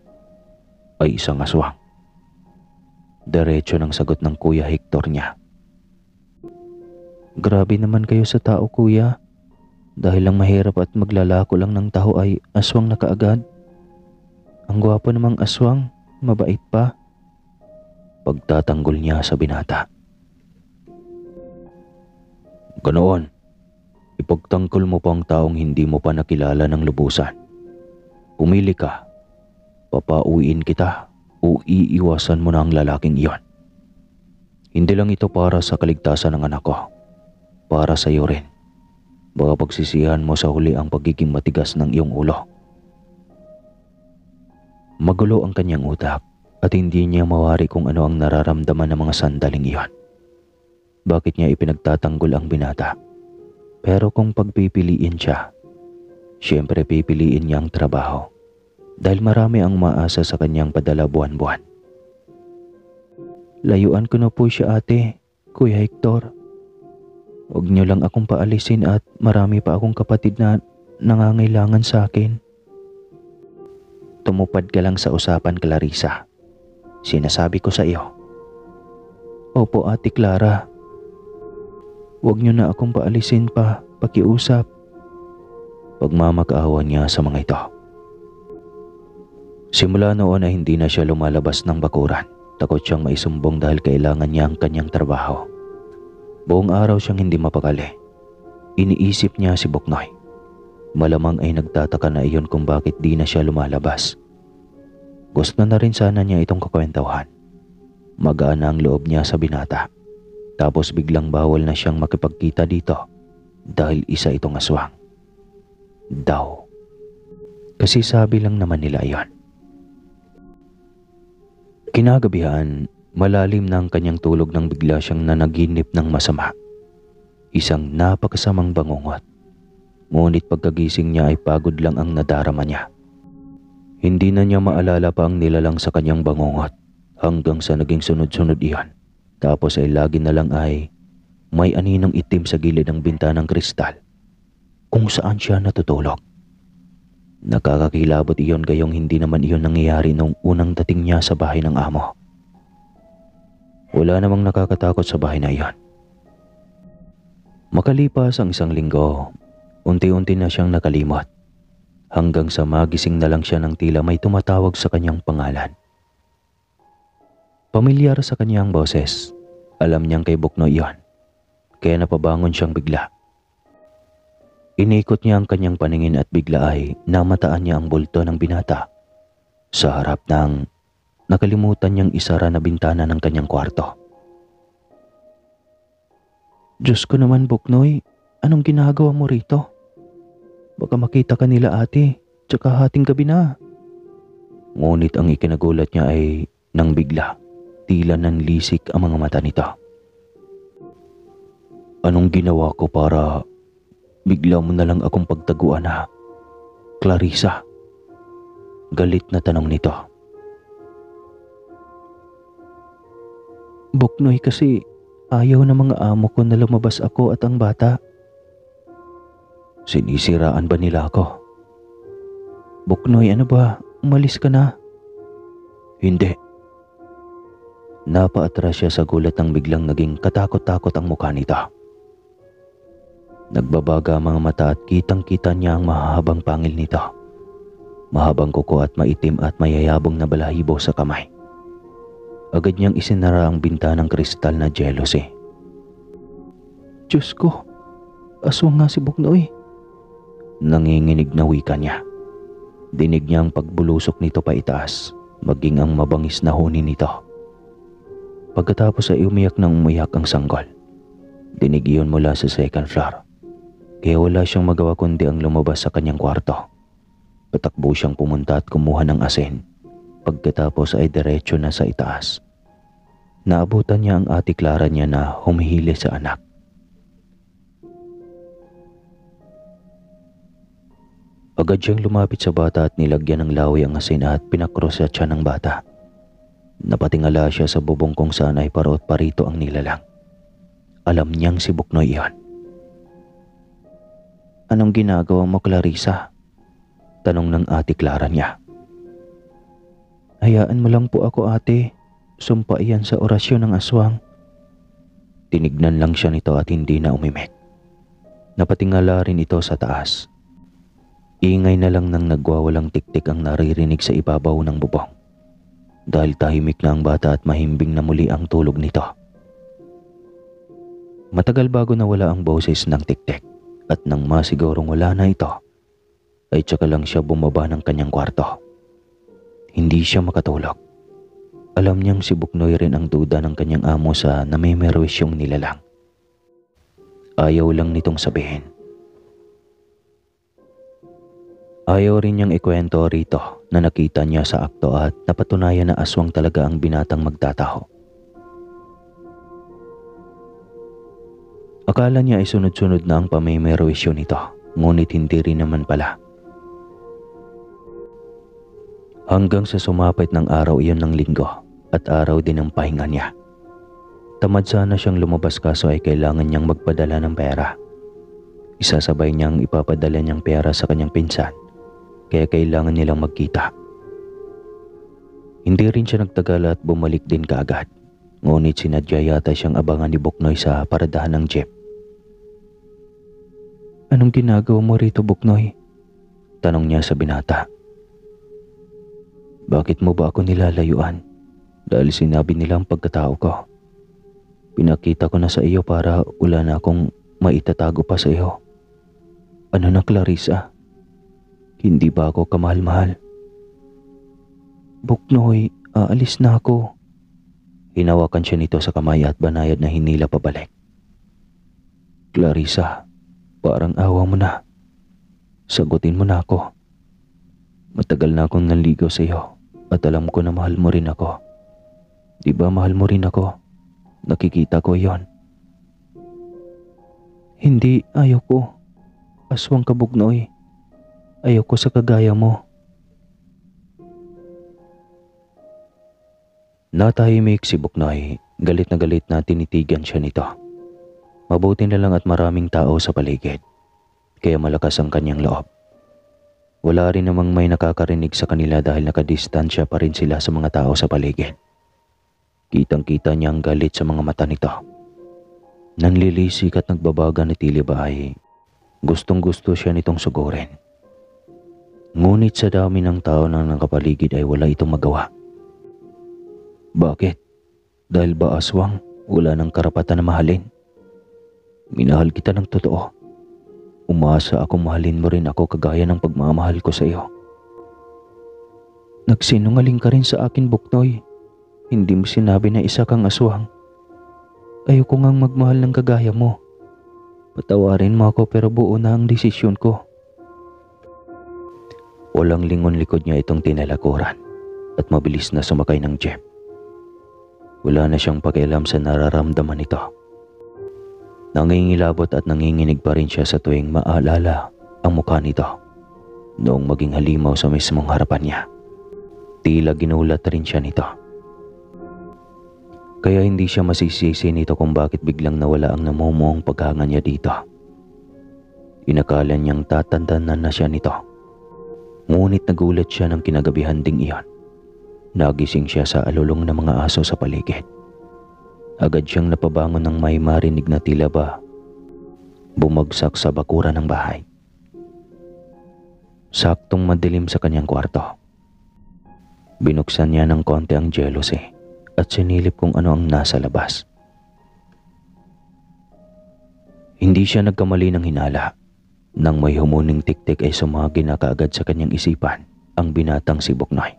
ay isang aswang. Diretso ng sagot ng Kuya Hector niya. Grabe naman kayo sa tao kuya. Dahil lang mahirap at maglalako lang ng taho ay aswang na kaagad. Ang gwapo namang aswang, mabait pa. Pagtatanggol niya sa binata. Ganoon, ipagtangkol mo pa ang taong hindi mo pa nakilala ng lubusan. Pumili ka, papauwiin kita o iiwasan mo na ang lalaking iyon. Hindi lang ito para sa kaligtasan ng anak ko, para sa iyo rin. Baka pagsisihan mo sa huli ang pagiging matigas ng iyong ulo. Magulo ang kanyang utak at hindi niya mawari kung ano ang nararamdaman ng mga sandaling iyon. Bakit niya ipinagtatanggol ang binata? Pero kung pagpipiliin siya, siyempre pipiliin niya ang trabaho dahil marami ang maasa sa kanyang padala buwan-buwan. Layuan ko na po siya ate, Kuya Hector. Huwag niyo lang akong paalisin at marami pa akong kapatid na nangangailangan sa akin. Tumupad ka lang sa usapan, Clarissa. Sinasabi ko sa iyo. Opo ate Clara. Huwag niyo na akong paalisin pa, pakiusap. Pagmamakaawa niya sa mga ito. Simula noon ay hindi na siya lumalabas ng bakuran. Takot siyang maisumbong dahil kailangan niya ang kanyang trabaho. Buong araw siyang hindi mapakali. Iniisip niya si Buknoy. Malamang ay nagtataka na iyon kung bakit di na siya lumalabas. Gusto na rin sana niya itong kakwentuhan. Magaan na ang loob niya sa binata. Tapos biglang bawal na siyang makipagkita dito dahil isa itong aswang. Daw. Kasi sabi lang naman nila iyon. Kinagabihan, malalim na ang kanyang tulog nang bigla siyang nanaginip ng masama. Isang napakasamang bangungot. Ngunit pagkagising niya ay pagod lang ang nadarama niya. Hindi na niya maalala pa ang nilalang sa kanyang bangungot hanggang sa naging sunod-sunod iyon. Tapos ay lagi na lang ay may aninong itim sa gilid ng bintanang kristal kung saan siya natutulog. Nakakakilabot iyon gayong hindi naman iyon nangyayari noong unang dating niya sa bahay ng amo. Wala namang nakakatakot sa bahay na iyon. Makalipas ang 1 linggo, unti-unti na siyang nakalimot hanggang sa magising na lang siya ng tila may tumatawag sa kanyang pangalan. Pamilyar sa kanyang boses, alam niyang kay Buknoy iyon, kaya napabangon siyang bigla. Inikot niya ang kanyang paningin at bigla ay namataan niya ang bulto ng binata sa harap ng nakalimutan niyang isara na bintana ng kanyang kwarto. Diyos ko naman, Buknoy, anong ginagawa mo rito? Baka makita ka nila ate, tsaka hating gabi na. Ngunit ang ikinagulat niya ay nang bigla, tila nanlisik ang mga mata nito. Anong ginawa ko para bigla mo na lang akong pagtaguan ha, Clarissa? Galit na tanong nito. Buknoy, kasi ayaw ng mga amo ko na lumabas ako at ang bata. Sinisiraan ba nila ako? Buknoy, ano ba? Umalis ka na. Hindi. Napaatras siya sa gulat nang biglang naging katakot-takot ang mukha nito. Nagbabaga ang mga mata at kitang-kita niya ang mahahabang pangil nito. Mahabang kuko at maitim at mayayabong na balahibo sa kamay. Agad niyang isinara ang bintanang kristal na jealousy. Diyos ko, aswang nga si Buknoy. Nanginginig na wika niya. Dinig niya ang pagbulusok nito pa itaas, maging ang mabangis na huni nito. Pagkatapos ay umiyak ng umiyak ang sanggol. Dinig iyon mula sa 2nd floor. Kaya wala siyang magawa kundi ang lumabas sa kanyang kwarto. Patakbo siyang pumunta at kumuha ng asin. Pagkatapos ay diretso na sa itaas. Naabutan niya ang ate Clara niya na humihili sa anak. Agad siyang lumapit sa bata at nilagyan ng laway ang asin at pinakros sa tiyan ng bata. Napatingala siya sa bubong kung saan ay parot parito ang nilalang. Alam niyang si Buknoy iyon. Anong ginagawa mo, Clarissa? Tanong ng ate Clara niya. Hayaan mo lang po ako, ate. Sumpa iyan sa orasyon ng aswang. Tinignan lang siya nito at hindi na umimik. Napatingala rin ito sa taas. Ingay na lang nang nagwawalang tiktik ang naririnig sa ibabaw ng bubong. Dahil tahimik na ang bata at mahimbing na muli ang tulog nito. Matagal bago nawala ang boses ng tiktik at nang masigurong wala na ito, ay tsaka lang siya bumaba ng kanyang kwarto. Hindi siya makatulog. Alam niyang si Buknoy rin ang duda ng kanyang amo sa namimerwisyong nilalang. Ayaw lang nitong sabihin. Ayaw rin niyang ikwento rito na nakita niya sa akto at napatunayan na aswang talaga ang binatang magtataho. Akala niya ay sunod-sunod na ang pamimerwisyo nito, ngunit hindi rin naman pala. Hanggang sa sumapit ng araw iyon ng linggo at araw din ng pahinga niya. Tamad sana siyang lumabas kaso ay kailangan niyang magpadala ng pera. Isasabay niyang ipapadala niyang pera sa kanyang pinsan, kaya kailangan nilang magkita. Hindi rin siya nagtagal at bumalik din kaagad, ngunit sinadya yata siyang abangan ni Buknoy sa paradahan ng jeep. Anong ginagawa mo rito, Buknoy? Tanong niya sa binata. Bakit mo ba ako nilalayuan? Dahil sinabi nila ang pagkatao ko. Pinakita ko na sa iyo para wala na akong maitatago pa sa iyo. Ano na, Clarissa? Hindi ba ako kamahal-mahal? Buknoy, aalis na ako. Hinawakan siya nito sa kamay at banayad na hinila pabalik. Clarissa, parang awa mo na. Sagutin mo na ako. Matagal na akong nanligaw sa iyo at alam ko na mahal mo rin ako. Di ba mahal mo rin ako? Nakikita ko yon. Hindi, ayaw ko. Aswang ka, Buknoy. Ayaw ko sa kagaya mo. Natahimik si Buknoy. Galit na tinitigan siya nito. Mabuti na lang at maraming tao sa paligid, kaya malakas ang kanyang loob. Wala rin namang may nakakarinig sa kanila dahil nakadistansya pa rin sila sa mga tao sa paligid. Kitang-kita niya ang galit sa mga mata nito. Nanlilisik at nagbabaga na tili ba ay gustong-gusto siya nitong sugurin. Ngunit sa dami ng tao na nakapaligid ay wala itong magawa. Bakit? Dahil ba aswang wala ng karapatan na mahalin? Minahal kita ng totoo. Umasa akong mahalin mo rin ako kagaya ng pagmamahal ko sa iyo. Nagsinungaling ka rin sa akin, Buknoy. Hindi mo sinabi na isa kang aswang. Ayoko ngang magmahal ng kagaya mo. Patawarin mo ako pero buo na ang desisyon ko. Walang lingon likod niya itong tinalakuran at mabilis na sumakay ng jeep. Wala na siyang pakialam sa nararamdaman nito. Nangingilabot at nanginginig pa rin siya sa tuwing maalala ang mukha nito noong maging halimaw sa mismong harapan niya. Tila ginulat rin siya nito. Kaya hindi siya masisisi nito kung bakit biglang nawala ang namumuong paghanga niya dito. Inakala niyang tatandanan na siya nito. Ngunit nagulat siya ng kinagabihan ding iyon. Nagising siya sa alulong ng mga aso sa paligid. Agad siyang napabangon ng may marinig na tila ba bumagsak sa bakuran ng bahay. Saktong madilim sa kanyang kwarto. Binuksan niya ng konti ang jealousy at sinilip kung ano ang nasa labas. Hindi siya nagkamali ng hinala. Nang may humuning tiktik ay sumagi na kaagad sa kanyang isipan ang binatang si Buknoy.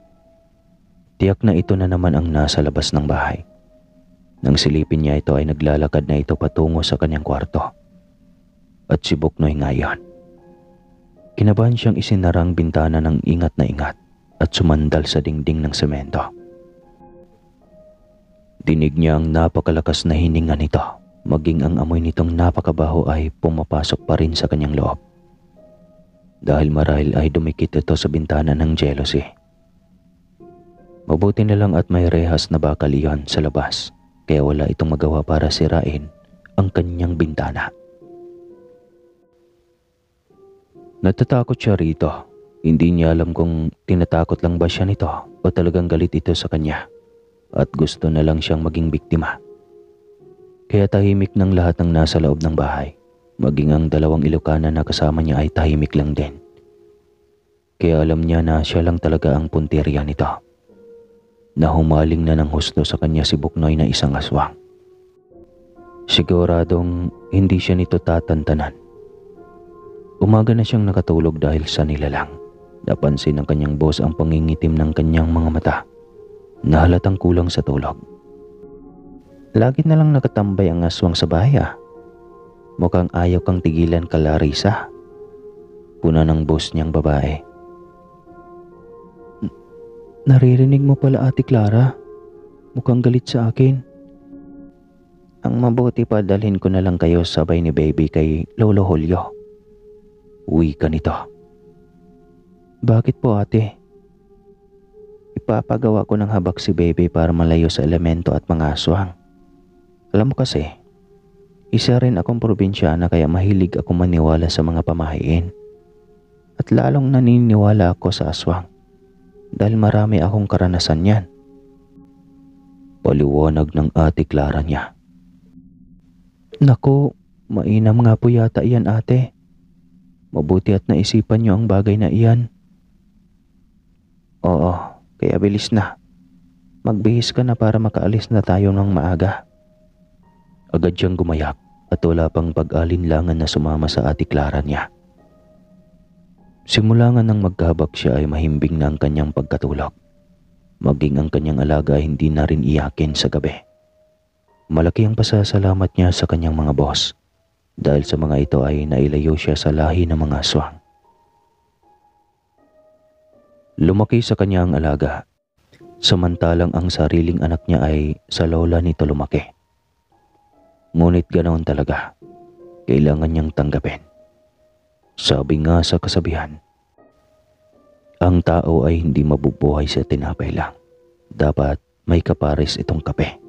Tiyak na ito na naman ang nasa labas ng bahay. Nang silipin niya ito ay naglalakad na ito patungo sa kanyang kwarto. At si Buknoy ngayon. Kinabahan siyang isinarang bintana ng ingat na ingat at sumandal sa dingding ng semento. Dinig niya ang napakalakas na hininga nito, maging ang amoy nitong napakabaho ay pumapasok pa rin sa kanyang loob. Dahil marahil ay dumikit ito sa bintana ng jealousy. Mabuti na lang at may rehas na bakal iyon sa labas, kaya wala itong magawa para sirain ang kanyang bintana. Natatakot siya rito. Hindi niya alam kung tinatakot lang ba siya nito o talagang galit ito sa kanya at gusto na lang siyang maging biktima. Kaya tahimik ng lahat ng nasa loob ng bahay. Maging ang dalawang Ilocana na kasama niya ay tahimik lang din. Kaya alam niya na siya lang talaga ang punteriya nito. Na humaling na ng husto sa kanya si Buknoy na isang aswang. Siguradong hindi siya nito tatantanan. Umaga na siyang nakatulog dahil sa nilalang. Napansin ng kanyang boss ang pangingitim ng kanyang mga mata. Na halatang kulang sa tulog. Lagi na lang nakatambay ang aswang sa bahay ah. Mukhang ayaw kang tigilan ka, Larissa. Puna ng boss niyang babae. Naririnig mo pala, Ate Clara. Mukhang galit sa akin. Ang mabuti pa dalhin ko na lang kayo sabay ni baby kay Lolo Julio. Uwi ka nito. Bakit po, ate? Ipapagawa ko ng habak si baby para malayo sa elemento at mga aswang. Alam mo kasi, isa rin akong probinsyana kaya mahilig ako maniwala sa mga pamahiin. At lalong naniniwala ako sa aswang dahil marami akong karanasan yan. Paliwanag ng Ate Clara niya. Naku, mainam nga po yata iyan, ate. Mabuti at naisipan niyo ang bagay na iyan. Oo, kaya bilis na. Magbihis ka na para makaalis na tayo ng maaga. Agad siyang gumayak at wala pang pag-alinlangan na sumama sa Ate Clara niya. Simula nga nang magkahabak siya ay mahimbing na ang kanyang pagkatulog. Maging ang kanyang alaga ay hindi na rin iyakin sa gabi. Malaki ang pasasalamat niya sa kanyang mga boss dahil sa mga ito ay nailayo siya sa lahi ng mga aswang. Lumaki sa kanya ang alaga, samantalang ang sariling anak niya ay sa lola nito lumaki. Ngunit ganoon talaga, kailangan niyang tanggapin. Sabi nga sa kasabihan, ang tao ay hindi mabubuhay sa tinapay lang. Dapat may kapares itong kape.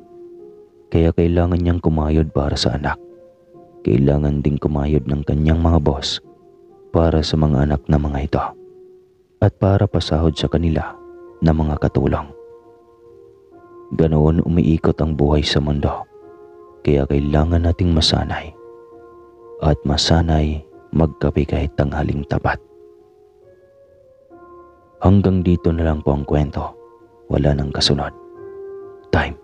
Kaya kailangan niyang kumayod para sa anak. Kailangan ding kumayod ng kanyang mga boss para sa mga anak na mga ito. at para pasahod sa kanila na mga katulong. Ganoon umiikot ang buhay sa mundo, kaya kailangan nating masanay at masanay magkape kahit tanghaling tapat. Hanggang dito na lang po ang kwento. Wala nang kasunod. Time